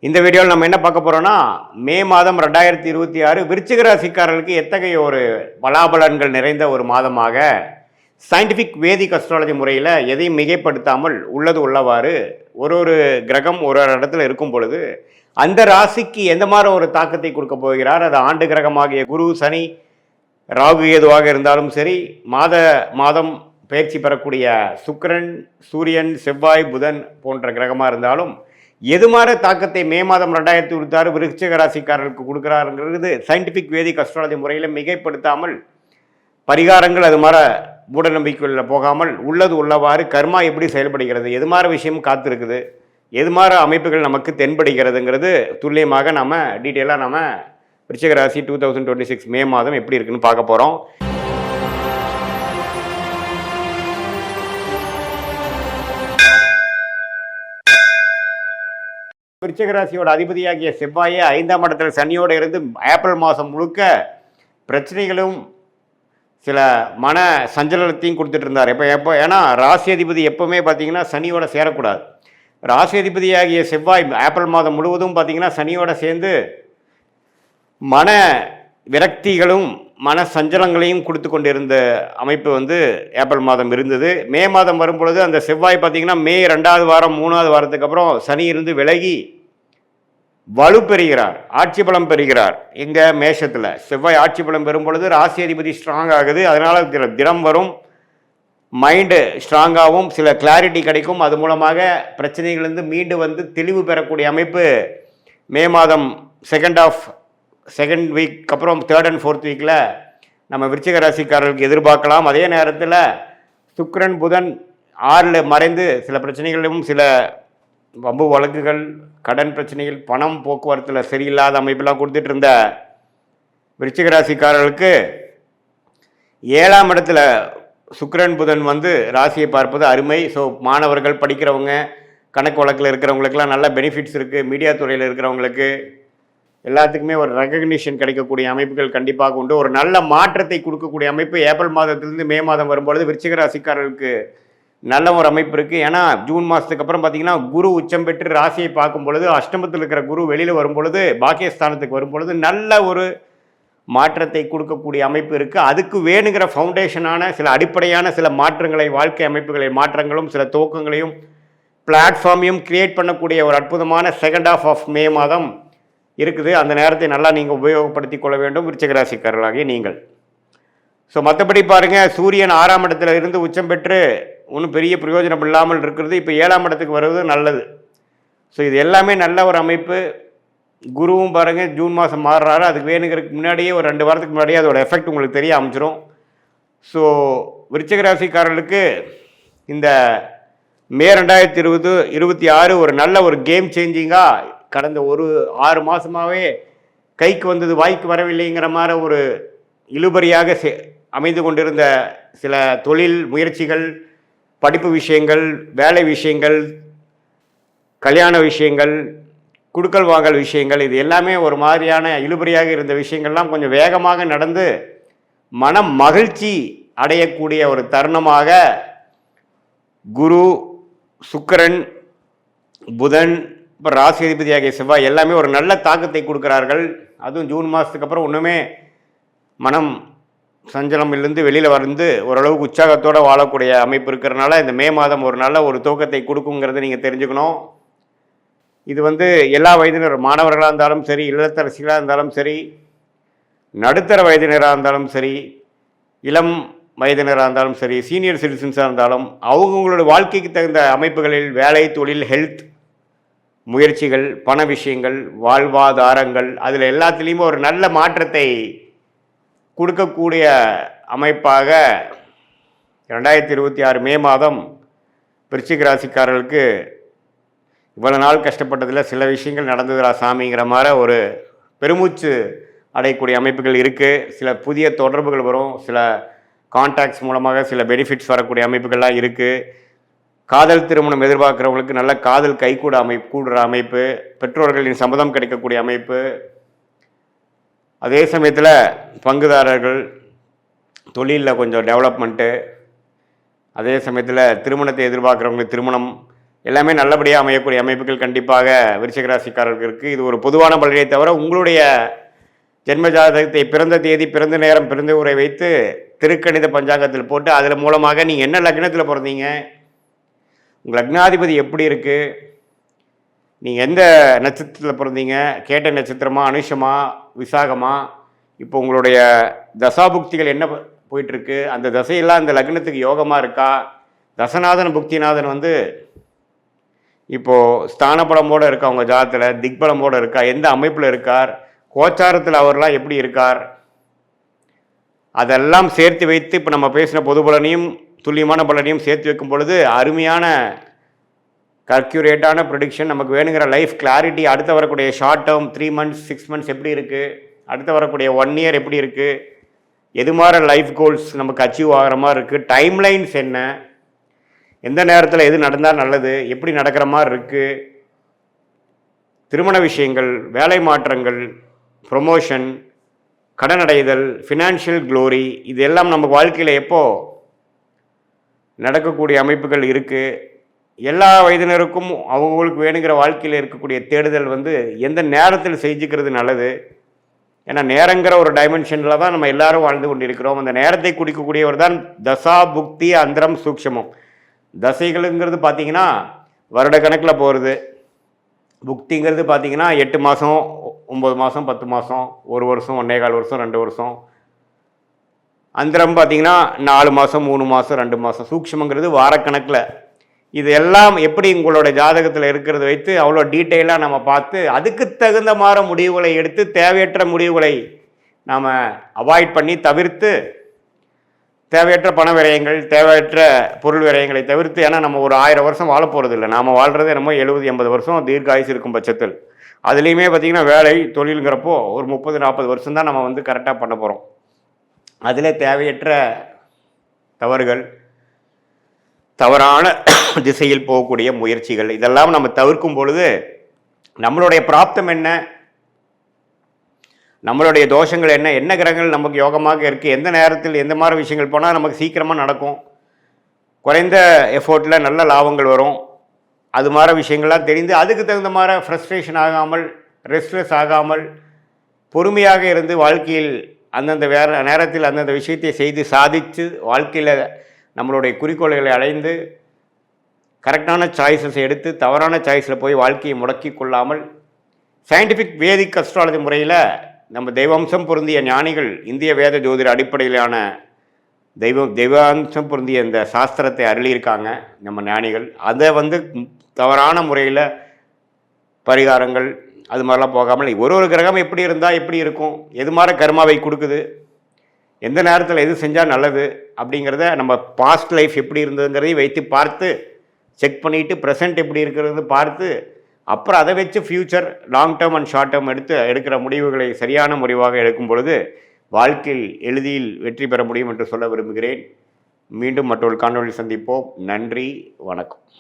இந்த வீடியோவில் நம்ம என்ன பார்க்க போகிறோம்னா மே மாதம் 2026 விருச்சிக ராசிக்காரர்களுக்கு எத்தகைய ஒரு பலாபலன்கள் நிறைந்த ஒரு மாதமாக சயின்டிஃபிக் வேதிக் அஸ்ட்ராலஜி முறையில் எதையும் மிகைப்படுத்தாமல் உள்ளது உள்ளவாறு ஒரு கிரகம் ஒரு இடத்துல இருக்கும் பொழுது அந்த ராசிக்கு எந்த மாதிரி ஒரு தாக்கத்தை கொடுக்க போகிறார். அது ஆண்டு கிரகமாகிய குரு, சனி, ராகு ஏதுவாக இருந்தாலும் சரி, மாதம் பயிற்சி பெறக்கூடிய சுக்கிரன், சூரியன், செவ்வாய், புதன் போன்ற கிரகமாக இருந்தாலும் எது மாதிரி தாக்கத்தை மே மாதம் 2026 விருச்சிக ராசிக்காரர்களுக்கு கொடுக்குறாருங்கிறது சயின்டிஃபிக் வேதிக் அஸ்ட்ராலஜி முறையில் மிகைப்படுத்தாமல் பரிகாரங்கள் அது மாதிரி மூட நம்பிக்கைகளில் போகாமல் உள்ளது உள்ளவாறு கர்மா எப்படி செயல்படுகிறது, எது மாதிரி விஷயம் காத்திருக்குது, எது மாதிரி அமைப்புகள் நமக்கு தென்படுகிறதுங்கிறது துல்லியமாக நம்ம டீட்டெயிலாக நம்ம விருச்சிக ராசி 2026 மே மாதம் எப்படி இருக்குன்னு பார்க்க போகிறோம். விருச்சிக ராசியோட அதிபதியாகிய செவ்வாயே 5ஆம் இடத்துல சனியோடு இருந்து ஏப்ரல் மாதம் முழுக்க பிரச்சனைகளும் சில மன சஞ்சலத்தையும் கொடுத்துட்டு இருந்தார். எப்போ ஏன்னா ராசி அதிபதி எப்போவுமே பார்த்தீங்கன்னா சனியோட சேரக்கூடாது. ராசி அதிபதியாகிய செவ்வாய் ஏப்ரல் மாதம் முழுவதும் பார்த்தீங்கன்னா சனியோட சேர்ந்து மன விரக்திகளும் மன சஞ்சலங்களையும் கொடுத்து கொண்டிருந்த அமைப்பு ஏப்ரல் மாதம் இருந்தது. மே மாதம் வரும்பொழுது அந்த செவ்வாய் பார்த்தீங்கன்னா மே 2வது வாரம் 3வது வாரத்துக்கு அப்புறம் சனி இருந்து விலகி வலு பெறுகிறார், ஆட்சி பலம் பெறுகிறார். எங்க மேஷத்தில் செவ்வாய் ஆட்சி பலம் பெறும் பொழுது ராசி அதிபதி ஸ்ட்ராங் ஆகுது. அதனால தினம் வரும், மைண்டு ஸ்ட்ராங்காகவும் சில கிளாரிட்டி கிடைக்கும். அது மூலமாக பிரச்சனைகளிலிருந்து மீண்டு தெளிவு பெறக்கூடிய அமைப்பு மே மாதம் செகண்ட் வீக் அப்புறம் 3rd and 4th வீக்கில் நம்ம விருச்சிக ராசிக்காரர்களுக்கு எதிர்பார்க்கலாம். அதே நேரத்தில் சுக்கிரன், புதன் 6ல் மறைந்து சில பிரச்சனைகளிலும் சில வம்பு வழக்குகள், கடன் பிரச்சனைகள், பணம் போக்குவரத்தில் சரியில்லாத அமைப்பெல்லாம் கொடுத்துட்டு இருந்த விருச்சிக ராசிக்காரர்களுக்கு 7ஆம் இடத்துல சுக்கிரன், புதன் ராசியை பார்ப்பது அருமை. ஸோ மாணவர்கள், படிக்கிறவங்க, கணக்கு வழக்கில் இருக்கிறவங்களுக்கெல்லாம் நல்ல பெனிஃபிட்ஸ் இருக்குது. மீடியா துறையில் இருக்கிறவங்களுக்கு எல்லாத்துக்குமே ஒரு ரெகக்னிஷன் கிடைக்கக்கூடிய அமைப்புகள் கண்டிப்பாக உண்டு. ஒரு நல்ல மாற்றத்தை கொடுக்கக்கூடிய அமைப்பு ஏப்ரல் மாதத்திலிருந்து மே மாதம் வரும்பொழுது விருச்சிக ராசிக்காரர்களுக்கு நல்ல ஒரு அமைப்பு இருக்குது. ஏன்னா ஜூன் மாதத்துக்கு அப்புறம் பார்த்தீங்கன்னா குரு உச்சம் பெற்று ராசியை பார்க்கும் பொழுது அஷ்டமத்தில் இருக்கிற குரு வெளியில் வரும்பொழுது பாக்கியஸ்தானத்துக்கு வரும்பொழுது நல்ல ஒரு மாற்றத்தை கொடுக்கக்கூடிய அமைப்பு இருக்குது. அதுக்கு வேணுங்கிற ஃபவுண்டேஷனான சில அடிப்படையான சில மாற்றங்களை, வாழ்க்கை அமைப்புகளை மாற்றங்களும் சில துவக்கங்களையும் பிளாட்ஃபார்மையும் கிரியேட் பண்ணக்கூடிய ஒரு அற்புதமான செகண்ட் ஹாஃப் ஆஃப் மே மாதம் இருக்குது. அந்த நேரத்தை நல்லா நீங்கள் உபயோகப்படுத்தி கொள்ள வேண்டும் விருச்சிக ராசிக்காரர்களாகிய நீங்கள். ஸோ மற்றபடி பாருங்கள், சூரியன் 6ஆம் இடத்துல இருந்து உச்சம் பெற்று ஒன்றும் பெரிய பிரயோஜனம் இல்லாமல் இருக்கிறது. இப்போ 7ஆம் இடத்துக்கு வருவது நல்லது. ஸோ இது எல்லாமே நல்ல ஒரு அமைப்பு. குருவும் பாருங்கள் ஜூன் மாதம் மாறுறாரு. அதுக்கு வேணுங்கிறதுக்கு முன்னாடியே ஒரு 2 வாரத்துக்கு முன்னாடியே அதோட எஃபெக்ட் உங்களுக்கு தெரிய ஆரம்பிச்சிடும். ஸோ விருச்சிக ராசிக்காரர்களுக்கு இந்த மே 2026 ஒரு நல்ல ஒரு கேம் சேஞ்சிங்காக கடந்த ஒரு 6 மாதமாகவே கைக்கு வந்தது வாய்க்கு வரவில்லைங்கிற மாதிரி ஒரு இழுபறியாக அமைந்து கொண்டிருந்த சில தொழில் முயற்சிகள், படிப்பு விஷயங்கள், வேலை விஷயங்கள், கல்யாண விஷயங்கள், குடுக்கல் வாங்கல் விஷயங்கள், இது எல்லாமே ஒரு மாதிரியான இழுபறியாக இருந்த விஷயங்கள்லாம் கொஞ்சம் வேகமாக நடந்து மன மகிழ்ச்சி அடையக்கூடிய ஒரு தருணமாக குரு, சுக்கிரன், புதன், இப்போ ராசி அதிபதியாகிய செவ்வாய் எல்லாமே ஒரு நல்ல தாக்கத்தை கொடுக்குறார்கள். அதுவும் ஜூன் மாதத்துக்கு அப்புறம் ஒன்றுமே மனம் சஞ்சலமிலிருந்து வெளியில் ஓரளவுக்கு உற்சாகத்தோடு வாழக்கூடிய அமைப்பு இருக்கிறனால இந்த மே மாதம் ஒரு நல்ல ஒரு துவக்கத்தை கொடுக்குங்கிறத நீங்கள் தெரிஞ்சுக்கணும். இது எல்லா வயதினர், மாணவர்களாக இருந்தாலும் சரி, இல்லத்தரசிகளாக இருந்தாலும் சரி, நடுத்தர வயதினராக இருந்தாலும் சரி, இளம் வயதினராக இருந்தாலும் சரி, சீனியர் சிட்டிசன்ஸாக இருந்தாலும் அவங்கவுங்களோட வாழ்க்கைக்கு தகுந்த அமைப்புகளில் வேலை, தொழில், ஹெல்த் முயற்சிகள், பண விஷயங்கள், வாழ்வாதாரங்கள், அதில் எல்லாத்துலேயுமே ஒரு நல்ல மாற்றத்தை கொடுக்கக்கூடிய அமைப்பாக 2026 மே மாதம் விருச்சிக ராசிக்காரர்களுக்கு இவ்வளோ நாள் கஷ்டப்பட்டதில் சில விஷயங்கள் நடந்ததுரா சாமிங்கிற மாதிரி ஒரு பெருமூச்சு அடையக்கூடிய அமைப்புகள் இருக்குது. சில புதிய தொடர்புகள் வரும், சில கான்டாக்ட்ஸ் மூலமாக சில பெனிஃபிட்ஸ் வரக்கூடிய அமைப்புகள்லாம் இருக்குது. காதல் திருமணம் எதிர்பார்க்குறவங்களுக்கு நல்ல காதல் கூடுற அமைப்பு, பெற்றோர்களின் சம்மதம் கிடைக்கக்கூடிய அமைப்பு. அதே சமயத்தில் பங்குதாரர்கள் தொழிலில் கொஞ்சம் டெவலப்மெண்ட்டு, அதே சமயத்தில் திருமணத்தை எதிர்பார்க்குறவங்களுக்கு திருமணம், எல்லாமே நல்லபடியாக அமையக்கூடிய அமைப்புகள் கண்டிப்பாக விருச்சிக ராசிக்காரர்களுக்கு இருக்குது. இது ஒரு பொதுவான பலனை தவிர உங்களுடைய ஜென்ம ஜாதகத்தை பிறந்த தேதி, பிறந்த நேரம், பிறந்த ஊரை வைத்து திருக்கணித பஞ்சாங்கத்தில் போட்டு அதில் மூலமாக நீங்கள் என்ன லக்னத்தில் பிறந்தீங்க, உங்கள் லக்னாதிபதி எப்படி இருக்குது, நீங்கள் எந்த நட்சத்திரத்தில் பிறந்தீங்க, கேட்ட நட்சத்திரமா, அனுஷமா, விசாகமா, இப்போ உங்களுடைய தசாபுக்திகள் என்ன போயிட்டுருக்கு, அந்த தசையெல்லாம் அந்த லக்னத்துக்கு யோகமாக இருக்கா, தசநாதன் புக்திநாதன் வந்து இப்போது ஸ்தானபலமோடு இருக்கா, உங்கள் ஜாதத்தில் திக்பலமோடு இருக்கா, எந்த அமைப்பில் இருக்கார், கோச்சாரத்தில் அவர்லாம் எப்படி இருக்கார், அதெல்லாம் சேர்த்து வைத்து இப்போ நம்ம பேசின பொது பலனையும் துல்லியமான பலனையும் சேர்த்து வைக்கும் பொழுது அருமையான கர்க்யூரேட்டான ப்ரிடிக்ஷன் நமக்கு வேணுங்கிற லைஃப் கிளாரிட்டி. அடுத்து வரக்கூடிய ஷார்ட் டேர்ம் 3 months 6 months எப்படி இருக்குது, அடுத்து வரக்கூடிய 1 year எப்படி இருக்குது, எது மாதிரி லைஃப் கோல்ஸ் நமக்கு அச்சீவ் ஆகிற மாதிரி இருக்குது, டைம்லைன்ஸ் என்ன, எந்த நேரத்தில் எது நடந்தால் நல்லது, எப்படி நடக்கிற மாதிரி இருக்குது, திருமண விஷயங்கள், வேலை மாற்றங்கள், ப்ரொமோஷன், கடன் அடைதல், ஃபினான்ஷியல் க்ளோரி, இது எல்லாம் நம்ம வாழ்க்கையில் எப்போ நடக்கக்கூடிய அமைப்புகள் இருக்குது. எல்லா வயதினருக்கும் அவங்களுக்கு வேணுங்கிற வாழ்க்கையில் இருக்கக்கூடிய தேடுதல் வந்து எந்த நேரத்தில் செஞ்சுக்கிறது நல்லது. ஏன்னா நேரங்கிற ஒரு டைமென்ஷனில் தான் நம்ம எல்லாரும் வாழ்ந்து கொண்டிருக்கிறோம். அந்த நேரத்தை குடிக்கக்கூடியவர் தான் தசா புக்தி அந்தரம் சூக்ஷமம். தசைகளுங்கிறது பார்த்திங்கன்னா வருட கணக்கில் போகிறது, புக்திங்கிறது பார்த்திங்கன்னா 8 மாதம் 9 மாதம் 10 மாதம் 1 வருஷம் 1.25 வருஷம் 2 வருஷம், அந்தரம் பார்த்திங்கன்னா 4 மாதம் 3 மாதம் 2 மாதம், சூக்ஷமங்கிறது வாரக்கணக்கில். இது எல்லாம் எப்படி உங்களோட ஜாதகத்தில் இருக்கிறத வைத்து அவ்வளோ டீட்டெயிலாக நம்ம பார்த்து அதுக்கு தகுந்த மாதிரி முடிவுகளை எடுத்து தேவையற்ற முடிவுகளை நாம் அவாய்ட் பண்ணி தவிர்த்து தேவையற்ற பண விரயங்கள், தேவையற்ற பொருள் விரயங்களை தவிர்த்து, ஏன்னா நம்ம ஒரு 1000 வருஷம் வாழ போகிறது இல்லை, நாம் வாழ்கிறது நம்ம 70-80 வருஷம் தீர்க்காயுசு இருக்கும் பட்சத்தில். அதுலேயுமே பார்த்திங்கன்னா வேலை தொழிலுங்கிறப்போ ஒரு 30-40 வருஷம் தான் நம்ம வந்து கரெக்டாக பண்ண போகிறோம். அதில் தேவையற்ற தவறுகள், தவறான திசையில் போகக்கூடிய முயற்சிகள், இதெல்லாம் நம்ம தவிர்க்கும் பொழுது நம்மளுடைய பிராப்தம் என்ன, நம்மளுடைய தோஷங்கள் என்ன, என்ன கிரகங்கள் நமக்கு யோகமாக இருக்குது, எந்த நேரத்தில் எந்த மாதிரி விஷயங்கள் போனால் நமக்கு சீக்கிரமாக நடக்கும், குறைந்த எஃபோர்ட்டில் நல்ல லாபங்கள் வரும், அது மாதிரி விஷயங்கள்லாம் தெரிந்து அதுக்கு தகுந்த மாதிரி ஃப்ரஸ்ட்ரேஷன் ஆகாமல், ரெஸ்ட்லெஸ் ஆகாமல், பொறுமையாக இருந்து வாழ்க்கையில் அந்தந்த நேரத்தில் அந்தந்த விஷயத்தை செய்து சாதித்து வாழ்க்கையில் நம்மளுடைய குறிக்கோள்களை அடைந்து கரெக்டான சாய்ஸஸ் எடுத்து தவறான சாய்ஸில் போய் வாழ்க்கையை முடக்கி கொள்ளாமல் சயின்டிஃபிக் வேதிக் அஸ்ட்ராலஜி முறையில் நம்ம தெய்வாம்சம் பொருந்திய ஞானிகள் இந்திய வேத ஜோதிட அடிப்படையிலான தெய்வாம்சம் பொருந்திய இந்த சாஸ்திரத்தை அருளியிருக்காங்க நம்ம ஞானிகள். அதை வந்து தவறான முறையில் பரிகாரங்கள் அது மாதிரிலாம் போகாமல் ஒரு கிரகம் எப்படி இருந்தால் எப்படி இருக்கும், எது மாதிரி கர்மாவை கொடுக்குது, எந்த நேரத்தில் எது செஞ்சால் நல்லது அப்படிங்கிறத நம்ம பாஸ்ட் லைஃப் எப்படி இருந்ததுங்கிறதையும் வைத்து பார்த்து செக் பண்ணிவிட்டு ப்ரெசென்ட் எப்படி இருக்கிறது பார்த்து அப்புறம் அதை வச்சு future long term and short term எடுக்கிற முடிவுகளை சரியான முடிவாக எடுக்கும் பொழுது வாழ்க்கையில் எளிதில் வெற்றி பெற முடியும் என்று சொல்ல விரும்புகிறேன். மீண்டும் மற்றொரு காணொளி சந்திப்போம். நன்றி, வணக்கம்.